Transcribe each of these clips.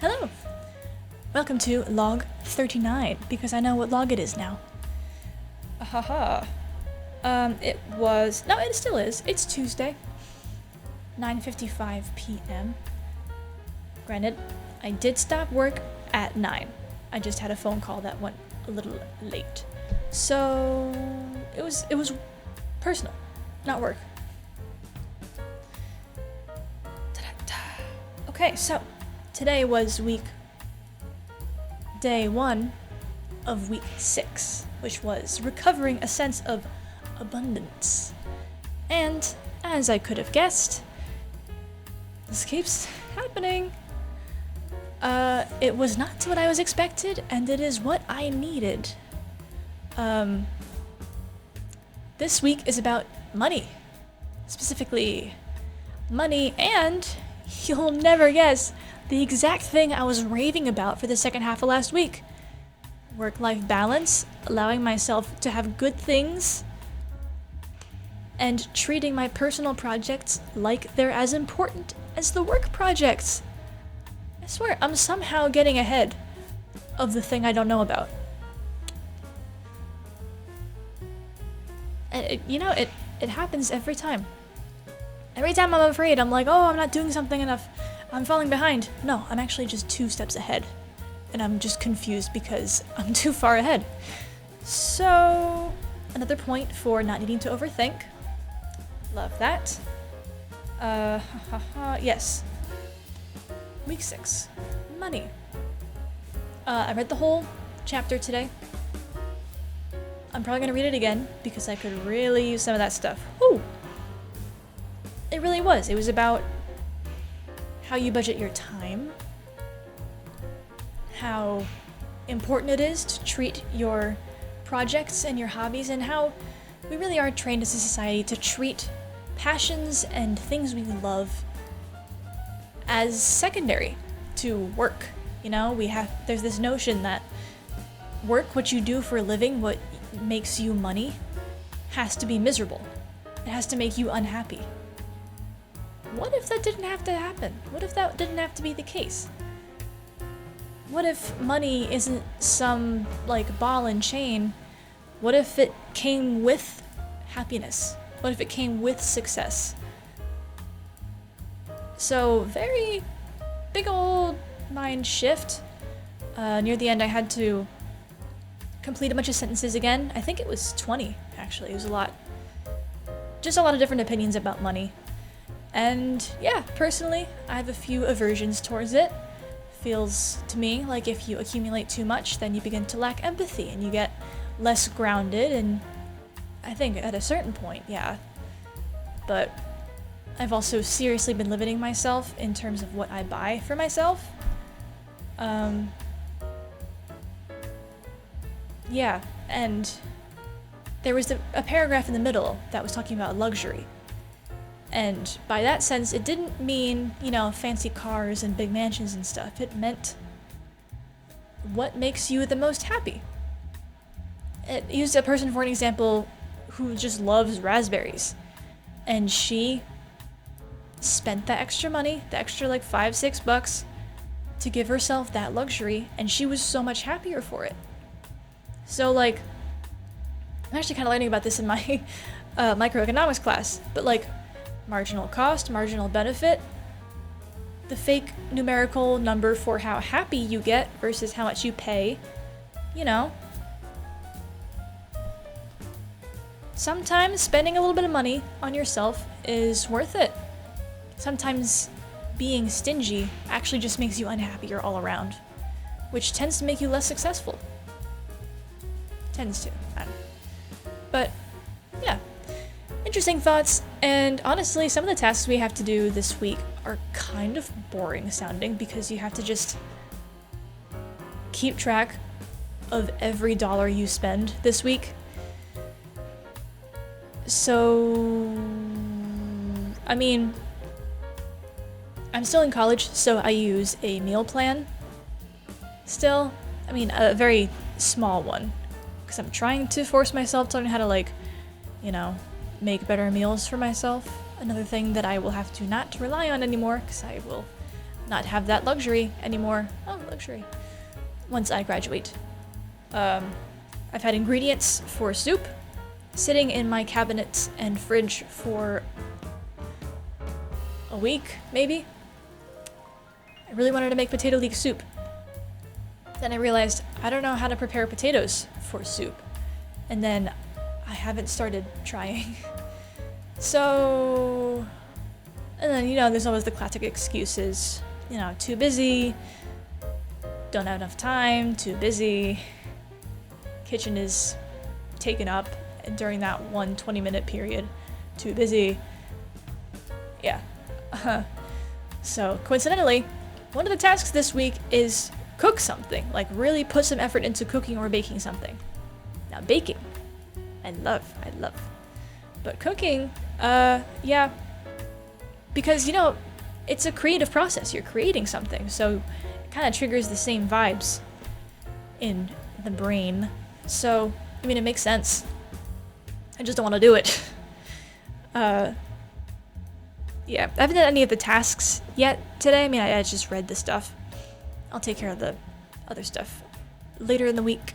Hello! Welcome to log 39, because I know what log it is now. Haha. It still is. It's Tuesday, 9:55 p.m. Granted, I did stop work at 9. I just had a phone call that went a little late. So, it was personal, not work. Okay, so today was day 1 of week 6, which was recovering a sense of abundance. And, as I could have guessed, this keeps happening. It was not what I was expected, and it is what I needed. This week is about money. Specifically, money, and you'll never guess the exact thing I was raving about for the second half of last week. Work-life balance, allowing myself to have good things, and treating my personal projects like they're as important as the work projects. I swear, I'm somehow getting ahead of the thing I don't know about. And it happens every time. Every time I'm afraid, I'm like, oh, I'm not doing something enough. I'm falling behind. No, I'm actually just 2 steps ahead. And I'm just confused because I'm too far ahead. So, another point for not needing to overthink. Love that. Yes. Week 6. Money. I read the whole chapter today. I'm probably gonna read it again because I could really use some of that stuff. Woo! It really was. It was about how you budget your time, how important it is to treat your projects and your hobbies, and how we really are trained as a society to treat passions and things we love as secondary to work. There's this notion that work, what you do for a living, what makes you money, has to be miserable. It has to make you unhappy. What if that didn't have to happen? What if that didn't have to be the case? What if money isn't some, ball and chain? What if it came with happiness? What if it came with success? So, very big old mind shift. Near the end, I had to complete a bunch of sentences again. I think it was 20, actually. It was a lot. Just a lot of different opinions about money. And yeah, personally, I have a few aversions towards it. Feels to me like if you accumulate too much, then you begin to lack empathy and you get less grounded, and I think at a certain point, yeah. But I've also seriously been limiting myself in terms of what I buy for myself. Yeah, and there was a paragraph in the middle that was talking about luxury. And by that sense, it didn't mean, fancy cars and big mansions and stuff. It meant what makes you the most happy. It used a person for an example who just loves raspberries. And she spent that extra money, the extra $5-6, to give herself that luxury, and she was so much happier for it. So I'm actually kind of learning about this in my microeconomics class, but marginal cost, marginal benefit, the fake numerical number for how happy you get versus how much you pay, Sometimes spending a little bit of money on yourself is worth it. Sometimes being stingy actually just makes you unhappier all around, which tends to make you less successful. Tends to. But, yeah. Interesting thoughts, and honestly, some of the tasks we have to do this week are kind of boring sounding because you have to just keep track of every dollar you spend this week. So, I'm still in college, so I use a meal plan still. A very small one, because I'm trying to force myself to learn how to, make better meals for myself. Another thing that I will have to not rely on anymore, because I will not have that luxury anymore. Oh, luxury. Once I graduate. I've had ingredients for soup sitting in my cabinet and fridge for a week, maybe. I really wanted to make potato leek soup. Then I realized I don't know how to prepare potatoes for soup. And then I haven't started trying. So, and then, you know, there's always the classic excuses. You know, too busy, don't have enough time, too busy, kitchen is taken up during that 1 20-minute period, too busy. Yeah. So, coincidentally, one of the tasks this week is cook something, like really put some effort into cooking or baking something. Now, baking, I love. But cooking, yeah, because, you know, it's a creative process. You're creating something, so it kind of triggers the same vibes in the brain. So, I mean, it makes sense. I just don't want to do it. Yeah, I haven't done any of the tasks yet today. I mean, I just read the stuff. I'll take care of the other stuff later in the week.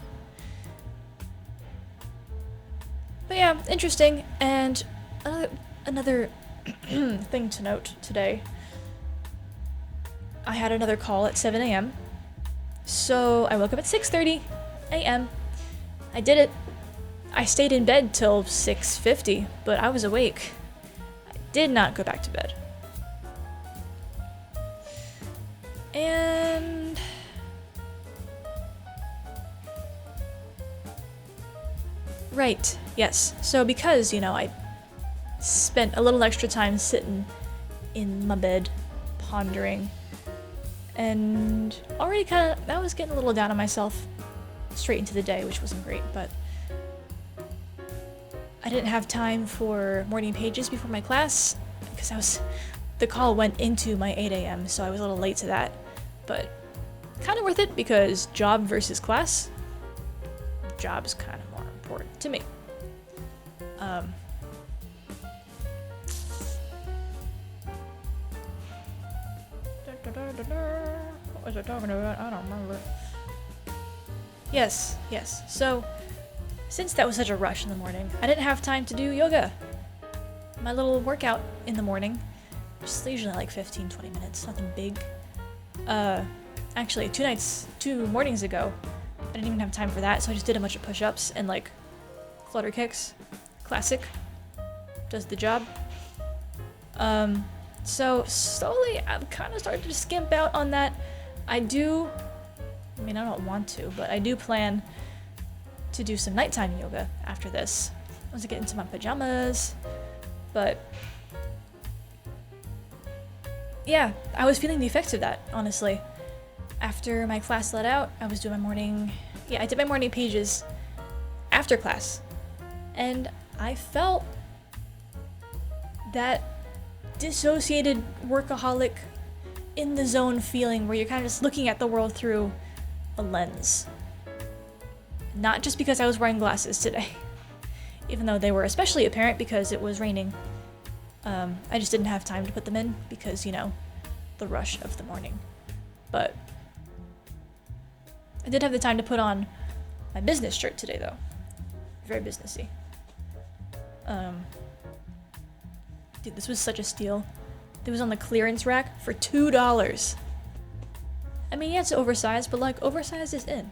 But yeah, interesting. And another thing to note today. I had another call at 7 a.m. So I woke up at 6:30 a.m. I did it. I stayed in bed till 6:50, but I was awake. I did not go back to bed. And right, yes. So because, you know, I spent a little extra time sitting in my bed, pondering, and already I was getting a little down on myself straight into the day, which wasn't great, but I didn't have time for morning pages before my class, because the call went into my 8 a.m., so I was a little late to that, but kind of worth it, because job versus class, job's kind of more important to me. What was I talking about? I don't remember. Yes. So, since that was such a rush in the morning, I didn't have time to do yoga. My little workout in the morning, just usually like 15-20 minutes, nothing big. Actually, 2 mornings ago, I didn't even have time for that, so I just did a bunch of push-ups and like flutter kicks. Classic. Does the job. So slowly I've kind of started to skimp out on that. I don't want to, but I do plan to do some nighttime yoga after this. Once I get into my pajamas. But yeah, I was feeling the effects of that, honestly. After my class let out, I was doing I did my morning pages after class. And I felt that dissociated workaholic in the zone feeling where you're kind of just looking at the world through a lens. Not just because I was wearing glasses today, even though they were especially apparent because it was raining. I just didn't have time to put them in because, you know, the rush of the morning. But I did have the time to put on my business shirt today, though. Very businessy. Dude, this was such a steal. It was on the clearance rack for $2. I mean, yeah, it's oversized, but like, oversized is in.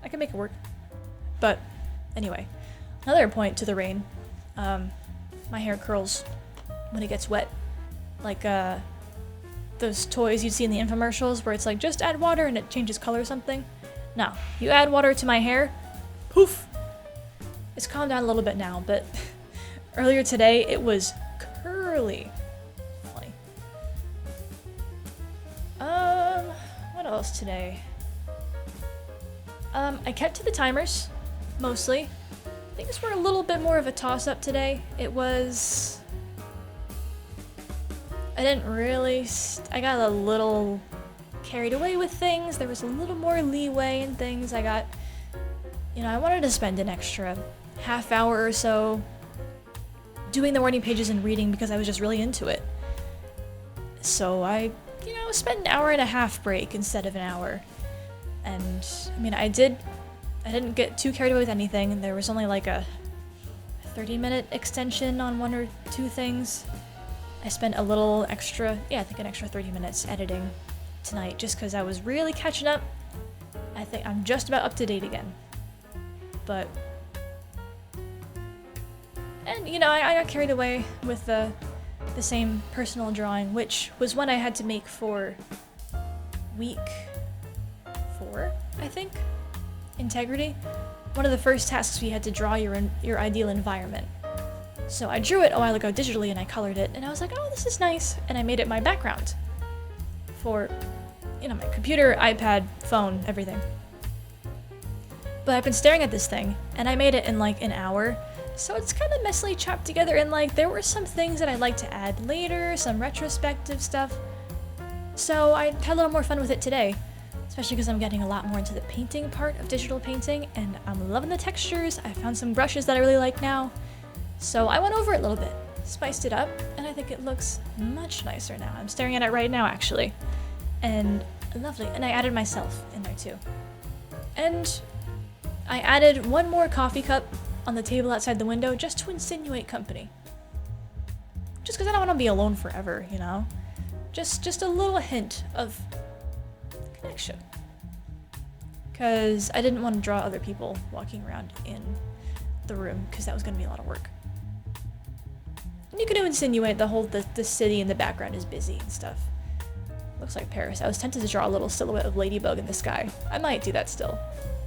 I can make it work. But anyway, another point to the rain. My hair curls when it gets wet. Like those toys you see in the infomercials where it's like, just add water and it changes color or something. No, you add water to my hair, poof. It's calmed down a little bit now, but earlier today it was curly. Funny. What else today? I kept to the timers, mostly. Things were a little bit more of a toss-up today. It was... I got a little carried away with things. There was a little more leeway in things. I wanted to spend an extra half hour or so doing the morning pages and reading because I was just really into it. So I spent an hour and a half break instead of an hour. And, I mean, I didn't get too carried away with anything. There was only like a 30-minute extension on one or two things. I spent a little extra, I think an extra 30 minutes editing tonight just because I was really catching up. I think I'm just about up to date again. But, and I got carried away with the same personal drawing, which was one I had to make for week 4, I think. Integrity. One of the first tasks we had to draw your ideal environment. So I drew it a while ago digitally and I colored it and I was like, oh, this is nice, and I made it my background for my computer, iPad, phone, everything. But I've been staring at this thing and I made it in like an hour. So it's kind of messily chopped together, and like there were some things that I'd like to add later, some retrospective stuff. So I had a little more fun with it today, especially because I'm getting a lot more into the painting part of digital painting, and I'm loving the textures. I found some brushes that I really like now. So I went over it a little bit, spiced it up, and I think it looks much nicer now. I'm staring at it right now, actually. And lovely. And I added myself in there too. And I added one more coffee cup on the table outside the window just to insinuate company. Just because I don't want to be alone forever, Just a little hint of connection. Because I didn't want to draw other people walking around in the room, because that was going to be a lot of work. And you can insinuate the city in the background is busy and stuff. Looks like Paris. I was tempted to draw a little silhouette of Ladybug in the sky. I might do that still.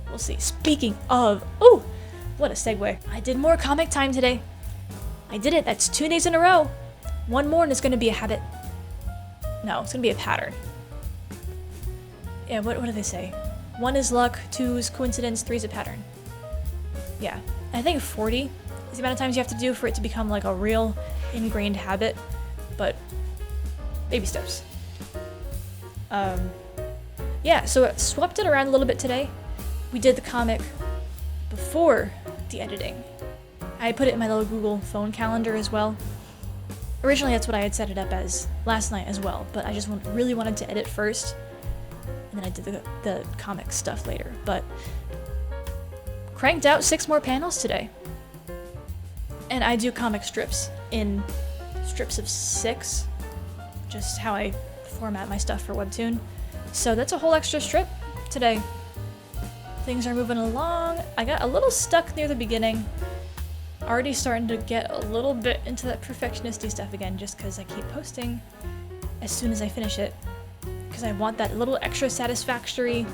We'll see. Speaking of, oh, what a segue. I did more comic time today. I did it. That's 2 days in a row. One more and it's going to be a habit. No, it's going to be a pattern. Yeah, what do they say? 1 is luck, 2 is coincidence, 3 is a pattern. Yeah. I think 40 is the amount of times you have to do for it to become like a real ingrained habit. But baby steps. Yeah, so I swapped it around a little bit today. We did the comic before the editing. I put it in my little Google phone calendar as well. Originally that's what I had set it up as last night as well, but I just really wanted to edit first, and then I did the comic stuff later. But cranked out 6 more panels today. And I do comic strips in strips of 6, just how I format my stuff for Webtoon. So that's a whole extra strip today. Things are moving along. I got a little stuck near the beginning. Already starting to get a little bit into that perfectionist-y stuff again, just because I keep posting as soon as I finish it. Because I want that little extra satisfactory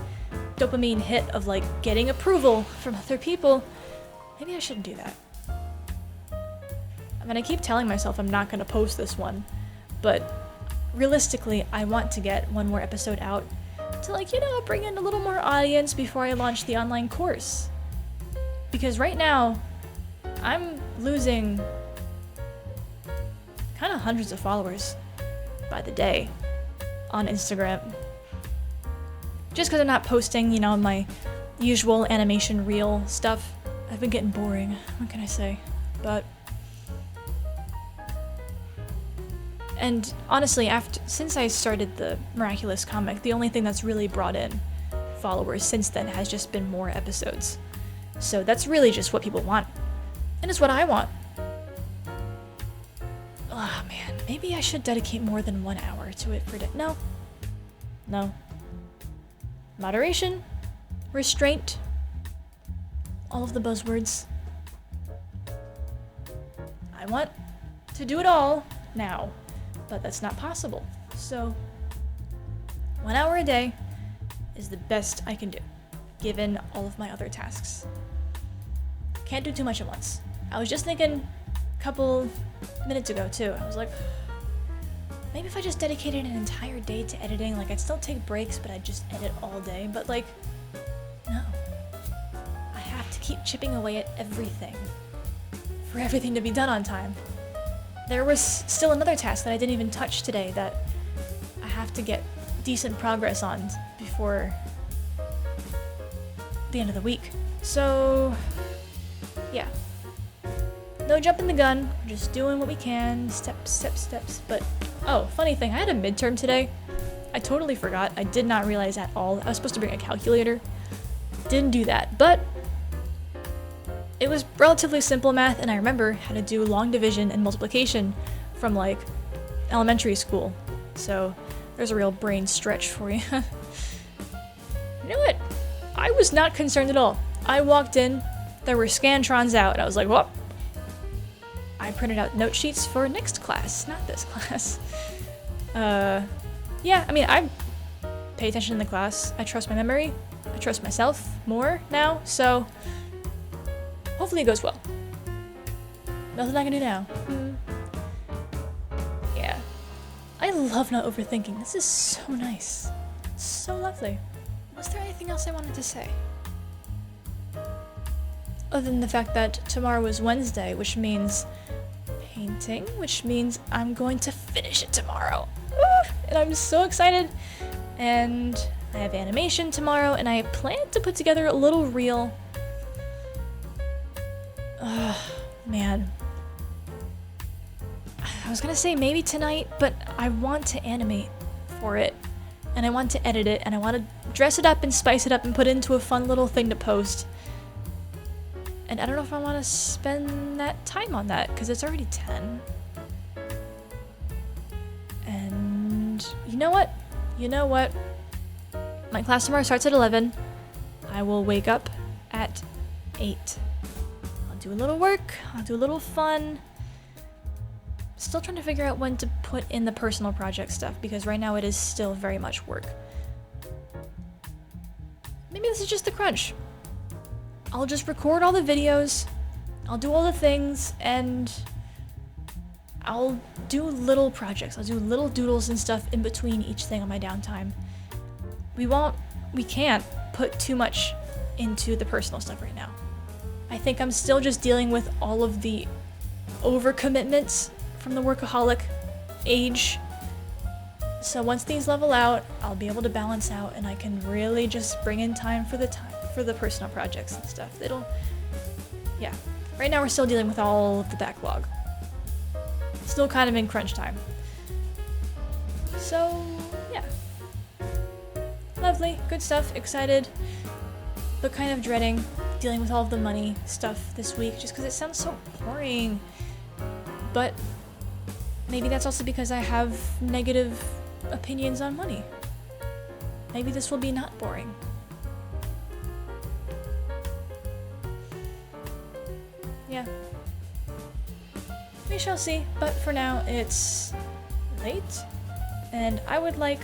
dopamine hit of like getting approval from other people. Maybe I shouldn't do that. I mean, I keep telling myself I'm not going to post this one, but realistically, I want to get one more episode out to bring in a little more audience before I launch the online course. Because right now, I'm losing kind of hundreds of followers by the day on Instagram. Just because I'm not posting, my usual animation reel stuff. I've been getting boring, what can I say? But and honestly, since I started the Miraculous comic, the only thing that's really brought in followers since then has just been more episodes. So that's really just what people want. And it's what I want. Oh man, maybe I should dedicate more than 1 hour to it per day. No. Moderation, restraint, all of the buzzwords. I want to do it all now, but that's not possible. So 1 hour a day is the best I can do, given all of my other tasks. Can't do too much at once. I was just thinking a couple minutes ago too. I was like, maybe if I just dedicated an entire day to editing, I'd still take breaks, but I'd just edit all day. But no. I have to keep chipping away at everything for everything to be done on time. There was still another task that I didn't even touch today that I have to get decent progress on before the end of the week. So, yeah. No jumping the gun, we're just doing what we can, steps. But, oh, funny thing, I had a midterm today. I totally forgot. I did not realize at all. I was supposed to bring a calculator. Didn't do that, but it was relatively simple math, and I remember how to do long division and multiplication from like elementary school. So there's a real brain stretch for you. You know what? I was not concerned at all. I walked in, there were Scantrons out, and I was like, whoop. I printed out note sheets for next class, not this class. Yeah, I mean, I pay attention in the class. I trust my memory. I trust myself more now, so hopefully it goes well. Nothing I can do now. Yeah. I love not overthinking. This is so nice. So lovely. Was there anything else I wanted to say? Other than the fact that tomorrow is Wednesday, which means painting, which means I'm going to finish it tomorrow. And I'm so excited. And I have animation tomorrow, and I plan to put together a little reel. Man. I was gonna say maybe tonight, but I want to animate for it. And I want to edit it, and I want to dress it up and spice it up and put it into a fun little thing to post. And I don't know if I want to spend that time on that, because it's already 10. And you know what? You know what? My class tomorrow starts at 11. I will wake up at 8. I'll do a little work. I'll do a little fun. Still trying to figure out when to put in the personal project stuff, because right now it is still very much work. Maybe this is just the crunch. I'll just record all the videos, I'll do all the things, and I'll do little projects. I'll do little doodles and stuff in between each thing on my downtime. We can't put too much into the personal stuff right now. I think I'm still just dealing with all of the overcommitments from the workaholic age. So once these level out, I'll be able to balance out, and I can really just bring in time for the personal projects and stuff. Yeah. Right now we're still dealing with all of the backlog. Still kind of in crunch time. So, yeah. Lovely, good stuff, excited, but kind of dreading dealing with all of the money stuff this week, just because it sounds so boring. But maybe that's also because I have negative opinions on money. Maybe this will be not boring. Yeah. We shall see, but for now it's late, and I would like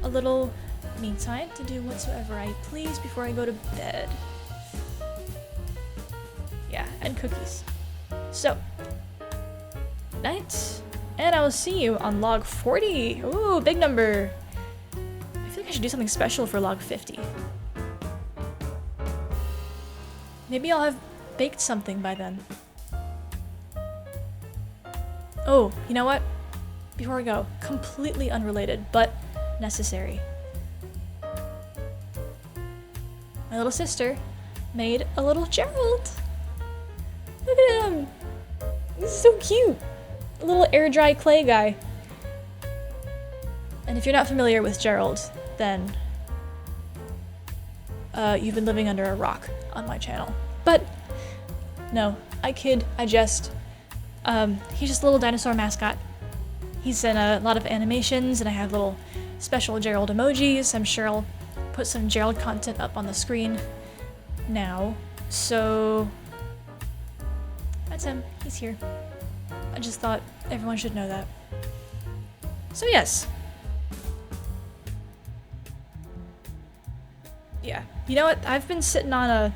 a little me time to do whatsoever I please before I go to bed. Yeah, and cookies. So, good night, and I will see you on log 40. Ooh, big number. I feel like I should do something special for log 50. Maybe I'll have baked something by then. Oh, you know what? Before we go, completely unrelated, but necessary. My little sister made a little Gerald. Look at him. He's so cute. A little air dry clay guy. And if you're not familiar with Gerald, then you've been living under a rock on my channel. But no, I kid, I jest. He's just a little dinosaur mascot. He's in a lot of animations, and I have little special Gerald emojis. I'm sure I'll put some Gerald content up on the screen now. So that's him. He's here. I just thought everyone should know that. So yes. Yeah. You know what? I've been sitting on a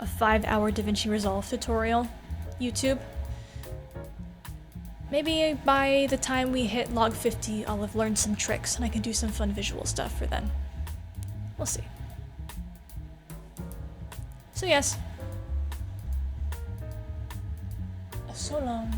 5-hour DaVinci Resolve tutorial YouTube. Maybe by the time we hit log 50, I'll have learned some tricks and I can do some fun visual stuff for then. We'll see. So yes. So long.